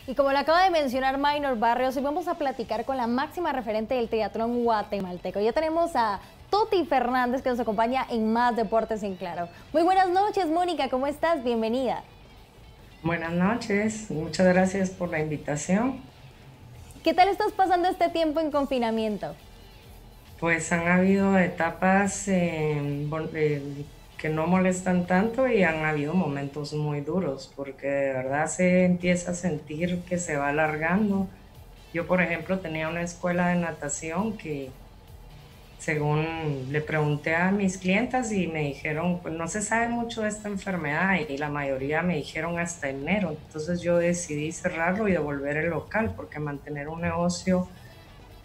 Y como lo acaba de mencionar Maynor Barrios, hoy vamos a platicar con la máxima referente del triatlón guatemalteco. Ya tenemos a Toti Fernández que nos acompaña en Más Deportes en Claro. Muy buenas noches, Mónica, ¿cómo estás? Bienvenida. Buenas noches, muchas gracias por la invitación. ¿Qué tal estás pasando este tiempo en confinamiento? Pues han habido etapas que no molestan tanto y han habido momentos muy duros porque de verdad se empieza a sentir que se va alargando. Yo, por ejemplo, tenía una escuela de natación que según le pregunté a mis clientas y me dijeron, pues no se sabe mucho de esta enfermedad y la mayoría me dijeron hasta enero. Entonces yo decidí cerrarlo y devolver el local porque mantener un negocio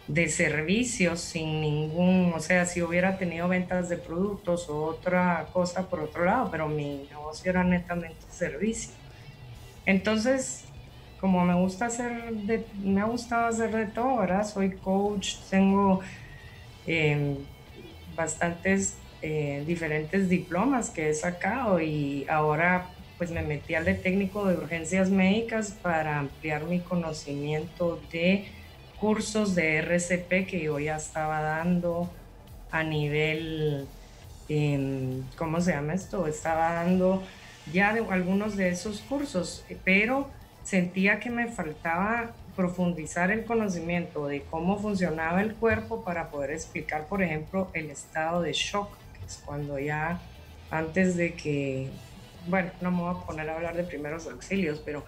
de servicios sin ningún, o sea, si hubiera tenido ventas de productos o otra cosa por otro lado, pero mi negocio era netamente servicio. Entonces, como me ha gustado hacer de todo, ¿verdad? Soy coach, tengo eh, bastantes diferentes diplomas que he sacado y ahora pues me metí al de técnico de urgencias médicas para ampliar mi conocimiento de cursos de RCP que yo ya estaba dando a nivel, ¿cómo se llama esto? Estaba dando ya algunos de esos cursos, pero sentía que me faltaba profundizar el conocimiento de cómo funcionaba el cuerpo para poder explicar, por ejemplo, el estado de shock, que es cuando ya antes de que, bueno, no me voy a poner a hablar de primeros auxilios, pero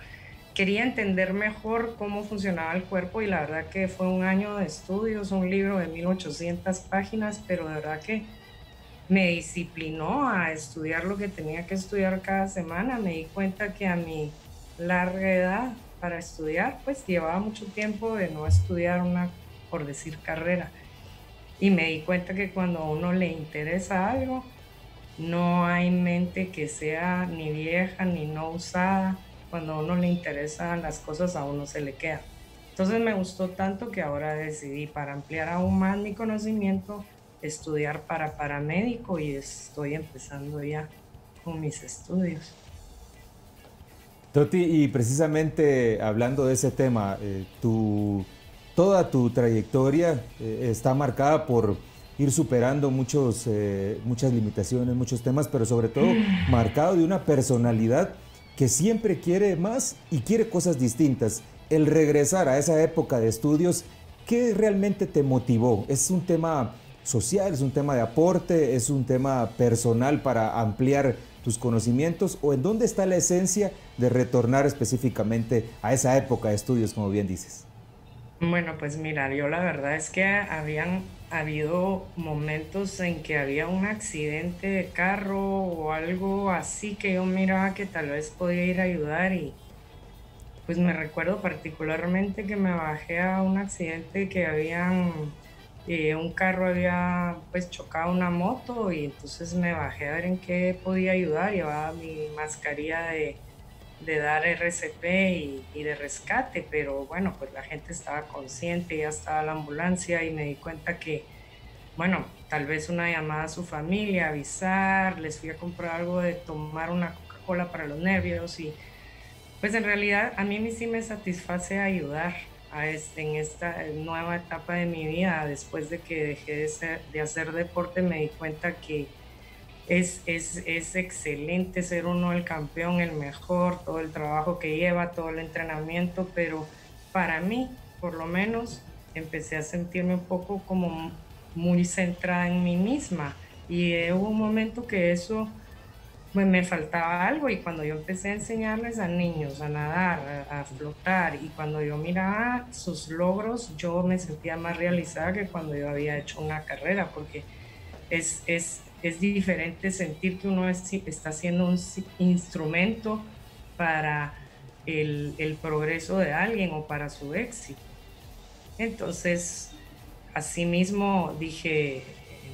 quería entender mejor cómo funcionaba el cuerpo y la verdad que fue un año de estudios, un libro de 1800 páginas, pero de verdad que me disciplinó a estudiar lo que tenía que estudiar cada semana. Me di cuenta que a mi larga edad para estudiar, pues llevaba mucho tiempo de no estudiar una, por decir, carrera. Y me di cuenta que cuando a uno le interesa algo, no hay mente que sea ni vieja ni no usada. Cuando a uno le interesan las cosas, a uno se le queda. Entonces me gustó tanto que ahora decidí, para ampliar aún más mi conocimiento, estudiar para paramédico y estoy empezando ya con mis estudios. Toti, y precisamente hablando de ese tema, toda tu trayectoria está marcada por ir superando muchas limitaciones, muchos temas, pero sobre todo marcado de una personalidad que siempre quiere más y quiere cosas distintas. El regresar a esa época de estudios, ¿qué realmente te motivó? ¿Es un tema social, es un tema de aporte, es un tema personal para ampliar tus conocimientos, o en dónde está la esencia de retornar específicamente a esa época de estudios, como bien dices? Bueno, pues mira, yo la verdad es que habían habido momentos en que había un accidente de carro o algo así que yo miraba que tal vez podía ir a ayudar y pues me recuerdo particularmente que me bajé a un accidente que un carro había pues chocado una moto y entonces me bajé a ver en qué podía ayudar, llevaba mi mascarilla de dar RCP y de rescate, pero bueno, pues la gente estaba consciente, ya estaba la ambulancia y me di cuenta que, bueno, tal vez una llamada a su familia, avisar, les fui a comprar algo de tomar una Coca-Cola para los nervios y pues en realidad a mí sí me satisface ayudar en esta nueva etapa de mi vida. Después de que dejé de hacer deporte me di cuenta que es excelente ser uno el campeón, el mejor, todo el trabajo que lleva, todo el entrenamiento, pero para mí, por lo menos, empecé a sentirme un poco como muy centrada en mí misma y hubo un momento que eso pues me faltaba algo y cuando yo empecé a enseñarles a niños a nadar, a flotar y cuando yo miraba sus logros, yo me sentía más realizada que cuando yo había hecho una carrera, porque es diferente sentir que uno está haciendo un instrumento para el progreso de alguien o para su éxito. Entonces, asimismo dije,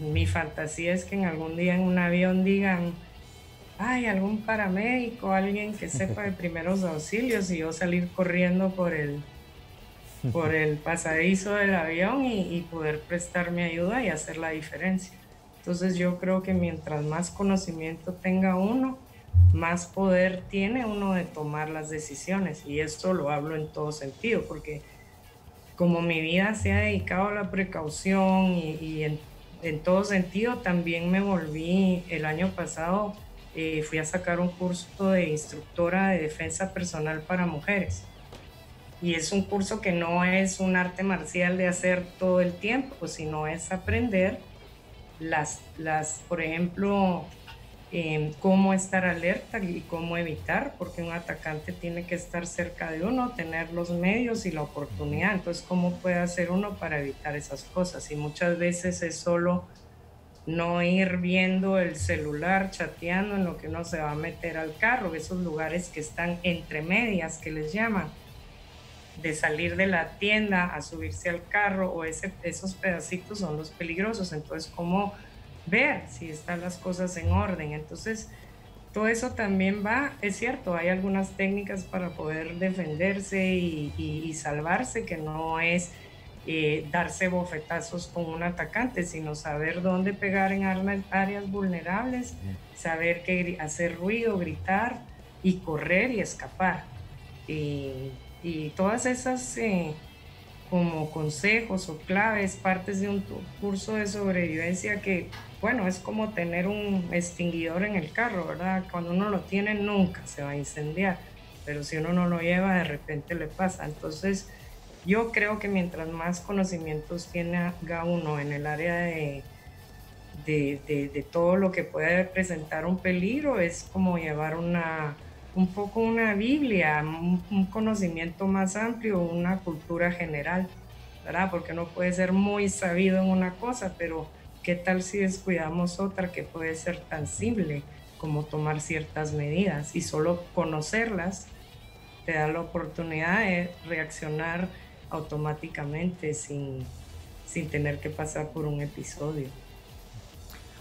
mi fantasía es que en algún día en un avión digan, hay algún paramédico, alguien que sepa de primeros auxilios y yo salir corriendo por el pasadizo del avión y poder prestar mi ayuda y hacer la diferencia. Entonces yo creo que mientras más conocimiento tenga uno, más poder tiene uno de tomar las decisiones. Y esto lo hablo en todo sentido, porque como mi vida se ha dedicado a la precaución y en todo sentido, también me volví el año pasado, fui a sacar un curso de instructora de defensa personal para mujeres. Y es un curso que no es un arte marcial de hacer todo el tiempo, sino es aprender por ejemplo, cómo estar alerta y cómo evitar, porque un atacante tiene que estar cerca de uno, tener los medios y la oportunidad. Entonces, ¿cómo puede hacer uno para evitar esas cosas? Y muchas veces es solo no ir viendo el celular, chateando en lo que uno se va a meter al carro, esos lugares que están entre medias, que les llaman, de salir de la tienda a subirse al carro, o esos pedacitos son los peligrosos. Entonces, ¿cómo ver si están las cosas en orden? Entonces, todo eso también va, es cierto, hay algunas técnicas para poder defenderse y salvarse, que no es darse bofetazos con un atacante, sino saber dónde pegar en áreas vulnerables, saber hacer ruido, gritar y correr y escapar. Y todas esas como consejos o claves, partes de un curso de sobrevivencia que, bueno, es como tener un extinguidor en el carro, ¿verdad? Cuando uno lo tiene nunca se va a incendiar, pero si uno no lo lleva, de repente le pasa. Entonces, yo creo que mientras más conocimientos tenga uno en el área de todo lo que puede presentar un peligro, es como llevar un poco una Biblia, un conocimiento más amplio, una cultura general, ¿verdad? Porque no puede ser muy sabido en una cosa, pero ¿qué tal si descuidamos otra que puede ser tan simple como tomar ciertas medidas? Y solo conocerlas te da la oportunidad de reaccionar automáticamente sin tener que pasar por un episodio.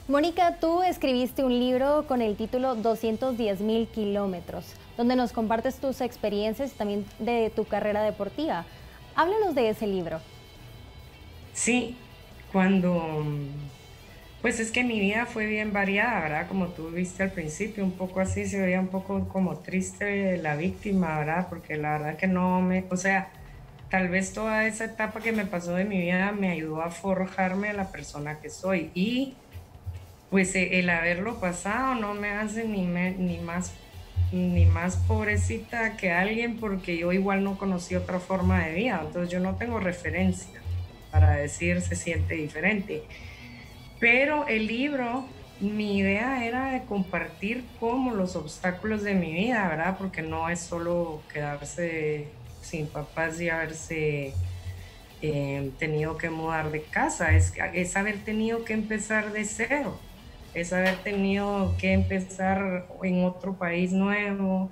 Mónica, tú escribiste un libro con el título 210.000 kilómetros, donde nos compartes tus experiencias también de tu carrera deportiva. Háblanos de ese libro. Sí, pues es que mi vida fue bien variada, ¿verdad? Como tú viste al principio, un poco así, se veía un poco como triste la víctima, ¿verdad? Porque la verdad que o sea, tal vez toda esa etapa que me pasó de mi vida me ayudó a forjarme a la persona que soy. Y pues el haberlo pasado no me hace ni más pobrecita que alguien, porque yo igual no conocí otra forma de vida. Entonces yo no tengo referencia para decir se siente diferente. Pero el libro, mi idea era de compartir como los obstáculos de mi vida, ¿verdad? Porque no es solo quedarse sin papás y haberse tenido que mudar de casa, es haber tenido que empezar de cero, es haber tenido que empezar en otro país nuevo,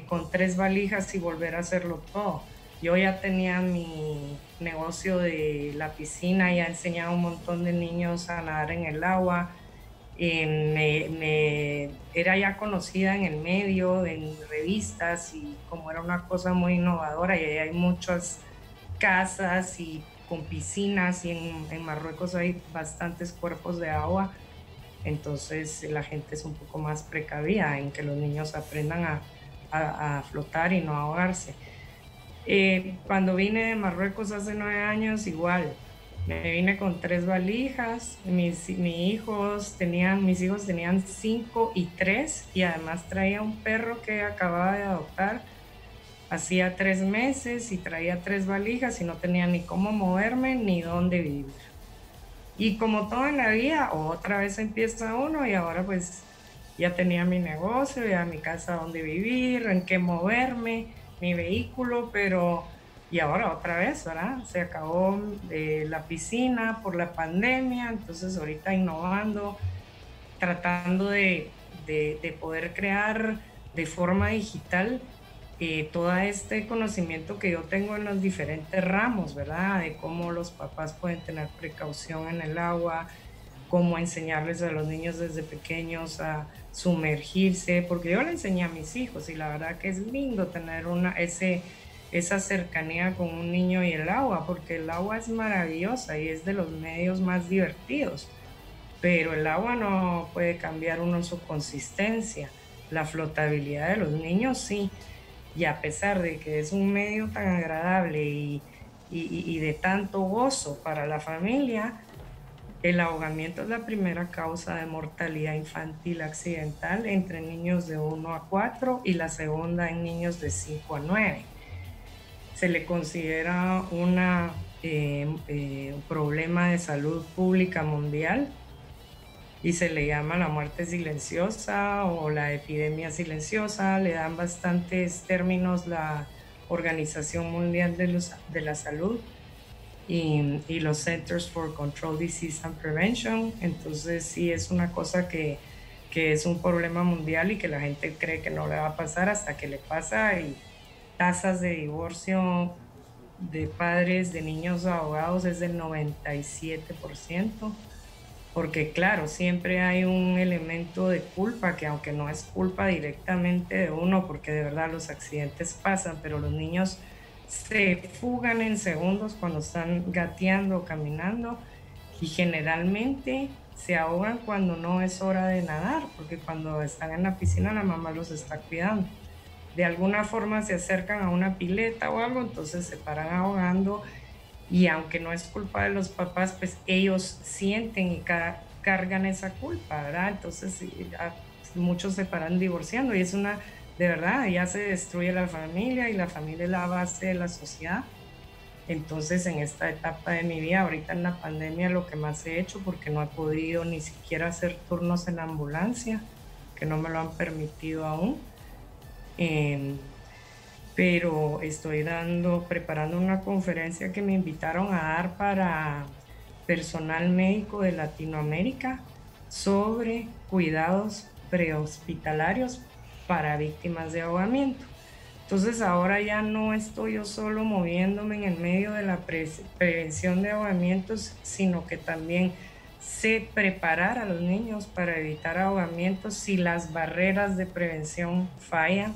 con 3 valijas y volver a hacerlo todo. Yo ya tenía mi negocio de la piscina, ya enseñaba a un montón de niños a nadar en el agua, era ya conocida en el medio, en revistas, y como era una cosa muy innovadora, y hay muchas casas y con piscinas, y en Marruecos hay bastantes cuerpos de agua, entonces la gente es un poco más precavida en que los niños aprendan a flotar y no ahogarse. Cuando vine de Marruecos hace 9 años, igual, me vine con 3 valijas, mis hijos tenían 5 y 3, y además traía un perro que acababa de adoptar hacía 3 meses, y traía 3 valijas y no tenía ni cómo moverme ni dónde vivir. Y como todo en la vida, otra vez empieza uno, y ahora pues ya tenía mi negocio, ya mi casa donde vivir, en qué moverme, mi vehículo, y ahora otra vez, ¿verdad? Se acabó la piscina por la pandemia, entonces ahorita innovando, tratando de poder crear de forma digital todo este conocimiento que yo tengo en los diferentes ramos, ¿verdad? De cómo los papás pueden tener precaución en el agua, cómo enseñarles a los niños desde pequeños a sumergirse, porque yo le enseñé a mis hijos, y la verdad que es lindo tener esa cercanía con un niño y el agua, porque el agua es maravillosa y es de los medios más divertidos, pero el agua no puede cambiar uno su consistencia. la flotabilidad de los niños, sí. Y a pesar de que es un medio tan agradable y de tanto gozo para la familia, el ahogamiento es la primera causa de mortalidad infantil accidental entre niños de 1 a 4 y la segunda en niños de 5 a 9. Se le considera un problema de salud pública mundial y se le llama la muerte silenciosa o la epidemia silenciosa. Le dan bastantes términos la Organización Mundial de la Salud y los Centers for Control, Disease and Prevention. Entonces sí es una cosa que es un problema mundial y que la gente cree que no le va a pasar hasta que le pasa. Y tasas de divorcio de padres de niños ahogados es del 97%, porque claro, siempre hay un elemento de culpa, que aunque no es culpa directamente de uno, porque de verdad los accidentes pasan, pero los niños se fugan en segundos cuando están gateando o caminando, y generalmente se ahogan cuando no es hora de nadar, porque cuando están en la piscina la mamá los está cuidando. De alguna forma se acercan a una pileta o algo, entonces se paran ahogando, y aunque no es culpa de los papás, pues ellos sienten y cargan esa culpa, ¿verdad? Entonces muchos se paran divorciando, y es de verdad, ya se destruye la familia, y la familia es la base de la sociedad. Entonces en esta etapa de mi vida, ahorita en la pandemia, lo que más he hecho, porque no he podido ni siquiera hacer turnos en la ambulancia, que no me lo han permitido aún, pero estoy preparando una conferencia que me invitaron a dar para personal médico de Latinoamérica sobre cuidados prehospitalarios para víctimas de ahogamiento. Entonces ahora ya no estoy yo solo moviéndome en el medio de la prevención de ahogamientos, sino que también sé preparar a los niños para evitar ahogamientos si las barreras de prevención fallan.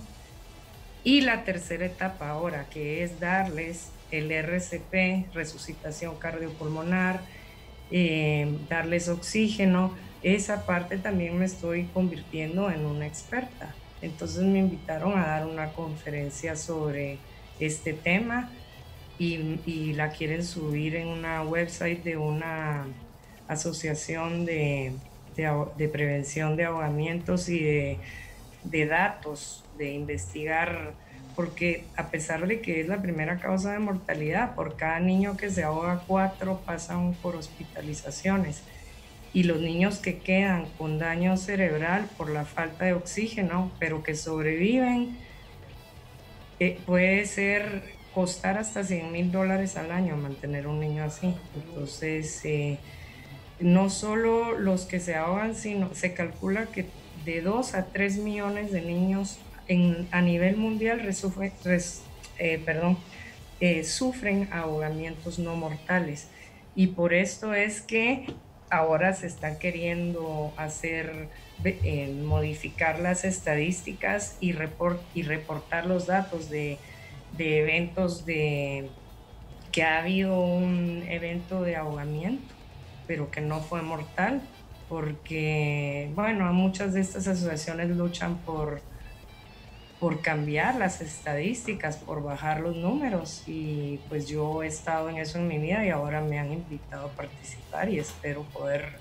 Y la tercera etapa ahora, que es darles el RCP, resucitación cardiopulmonar, darles oxígeno, esa parte también me estoy convirtiendo en una experta. Entonces me invitaron a dar una conferencia sobre este tema, y la quieren subir en una website de una asociación de prevención de ahogamientos y de datos, de investigar, porque a pesar de que es la primera causa de mortalidad, por cada niño que se ahoga, 4 pasan por hospitalizaciones. Y los niños que quedan con daño cerebral por la falta de oxígeno, pero que sobreviven, puede costar hasta $100,000 al año mantener un niño así. Entonces, no solo los que se ahogan, sino se calcula que de 2 a 3 millones de niños a nivel mundial sufren ahogamientos no mortales. Y por esto es que ahora se está queriendo modificar las estadísticas y reportar los datos de eventos que ha habido un evento de ahogamiento, pero que no fue mortal, porque, bueno, muchas de estas asociaciones luchan por cambiar las estadísticas, por bajar los números, y pues yo he estado en eso en mi vida y ahora me han invitado a participar, y espero poder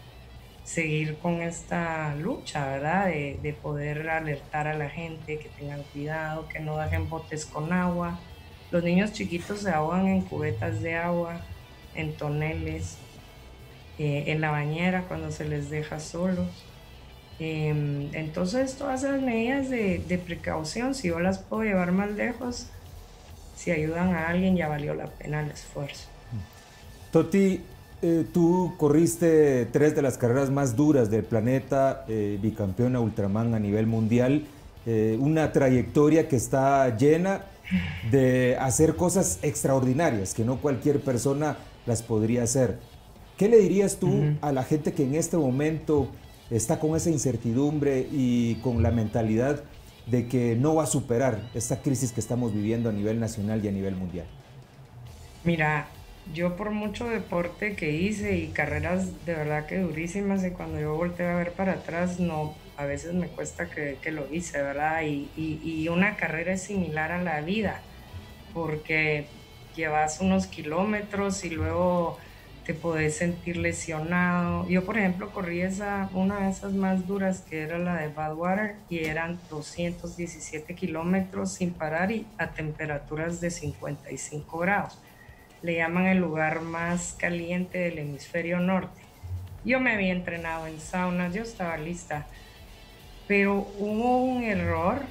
seguir con esta lucha, ¿verdad? De poder alertar a la gente que tengan cuidado, que no dejen botes con agua. Los niños chiquitos se ahogan en cubetas de agua, en toneles, en la bañera cuando se les deja solos. Entonces todas esas medidas de precaución, si yo las puedo llevar más lejos, si ayudan a alguien, ya valió la pena el esfuerzo. Toti, tú corriste 3 de las carreras más duras del planeta, bicampeona Ultraman a nivel mundial, una trayectoria que está llena de hacer cosas extraordinarias que no cualquier persona las podría hacer. ¿Qué le dirías tú a la gente que en este momento está con esa incertidumbre y con la mentalidad de que no va a superar esta crisis que estamos viviendo a nivel nacional y a nivel mundial? Mira, yo por mucho deporte que hice y carreras de verdad que durísimas, y cuando yo volteo a ver para atrás, no a veces me cuesta creer que lo hice, ¿verdad? Y una carrera es similar a la vida, porque llevas unos kilómetros y luego te podés sentir lesionado. Yo, por ejemplo, corrí una de esas más duras, que era la de Badwater, y eran 217 kilómetros sin parar y a temperaturas de 55 grados. Le llaman el lugar más caliente del hemisferio norte. Yo me había entrenado en saunas, yo estaba lista, pero hubo un error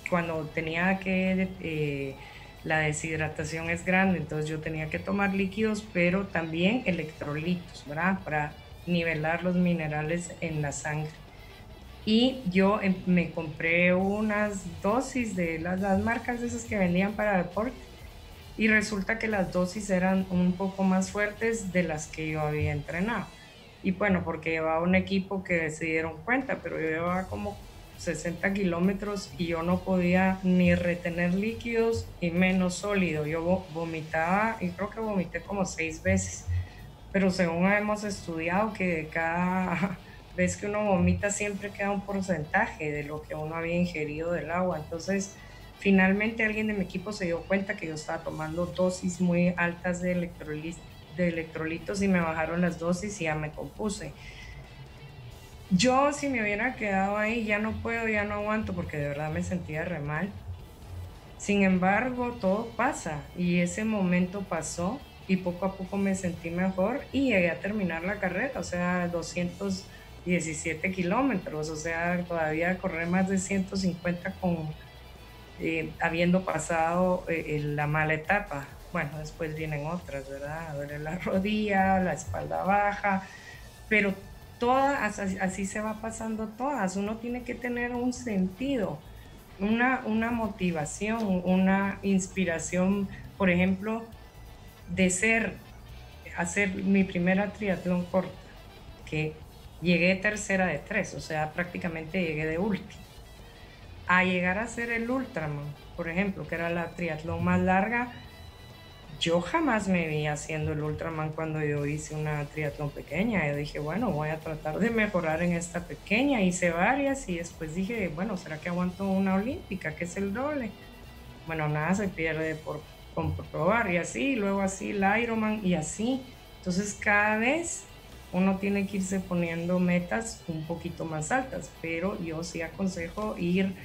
cuando tenía que, la deshidratación es grande, entonces yo tenía que tomar líquidos, pero también electrolitos, ¿verdad? Para nivelar los minerales en la sangre. Y yo me compré unas dosis de las marcas esas que vendían para deporte, y resulta que las dosis eran un poco más fuertes de las que yo había entrenado. Y bueno, porque llevaba un equipo que se dieron cuenta, pero yo llevaba como 60 kilómetros y yo no podía ni retener líquidos y menos sólido. Yo vomitaba, y creo que vomité como 6 veces. Pero según hemos estudiado, que cada vez que uno vomita siempre queda un porcentaje de lo que uno había ingerido del agua. Entonces, finalmente alguien de mi equipo se dio cuenta que yo estaba tomando dosis muy altas de electrolitos y me bajaron las dosis y ya me compuse. Yo, si me hubiera quedado ahí, ya no puedo, ya no aguanto, porque de verdad me sentía re mal. Sin embargo, todo pasa, y ese momento pasó y poco a poco me sentí mejor y llegué a terminar la carrera, o sea, 217 kilómetros, o sea, todavía correr más de 150 habiendo pasado la mala etapa. Bueno, después vienen otras, ¿verdad? Duele la rodilla, la espalda baja, pero todas, así se va pasando todas. Uno tiene que tener un sentido, una motivación, una inspiración, por ejemplo, de hacer mi primera triatlón corta, que llegué tercera de 3, o sea, prácticamente llegué de último. A llegar a hacer el Ultraman, por ejemplo, que era la triatlón más larga, yo jamás me vi haciendo el Ultraman cuando yo hice una triatlón pequeña. Yo dije, bueno, voy a tratar de mejorar en esta pequeña. Hice varias y después dije, bueno, ¿será que aguanto una olímpica, que es el doble? Bueno, nada se pierde por comprobar, y así, luego así el Ironman y así. Entonces cada vez uno tiene que irse poniendo metas un poquito más altas, pero yo sí aconsejo ir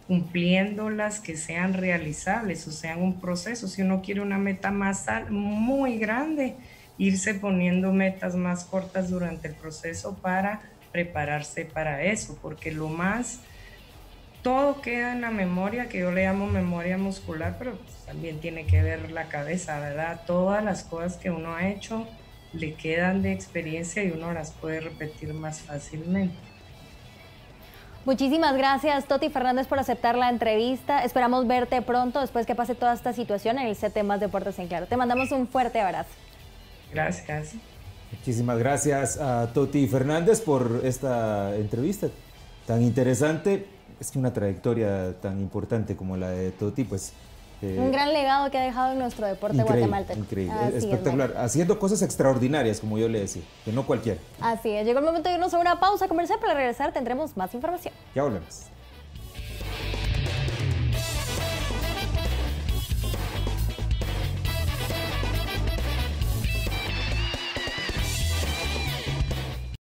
cumpliendo las que sean realizables, o sea, un proceso. Si uno quiere una meta muy grande, irse poniendo metas más cortas durante el proceso para prepararse para eso, porque todo queda en la memoria, que yo le llamo memoria muscular, pero también tiene que ver la cabeza, ¿verdad? Todas las cosas que uno ha hecho le quedan de experiencia y uno las puede repetir más fácilmente. Muchísimas gracias, Toti Fernández, por aceptar la entrevista. Esperamos verte pronto después que pase toda esta situación en el CT Más Deportes en Claro. Te mandamos un fuerte abrazo. Gracias. Muchísimas gracias a Toti Fernández por esta entrevista tan interesante. Es que una trayectoria tan importante como la de Toti, pues... un gran legado que ha dejado en nuestro deporte guatemalteco. Increíble, espectacular. Haciendo cosas extraordinarias, como yo le decía, que no cualquiera. Así es. Llegó el momento de irnos a una pausa comercial. Para regresar tendremos más información. Ya volvemos.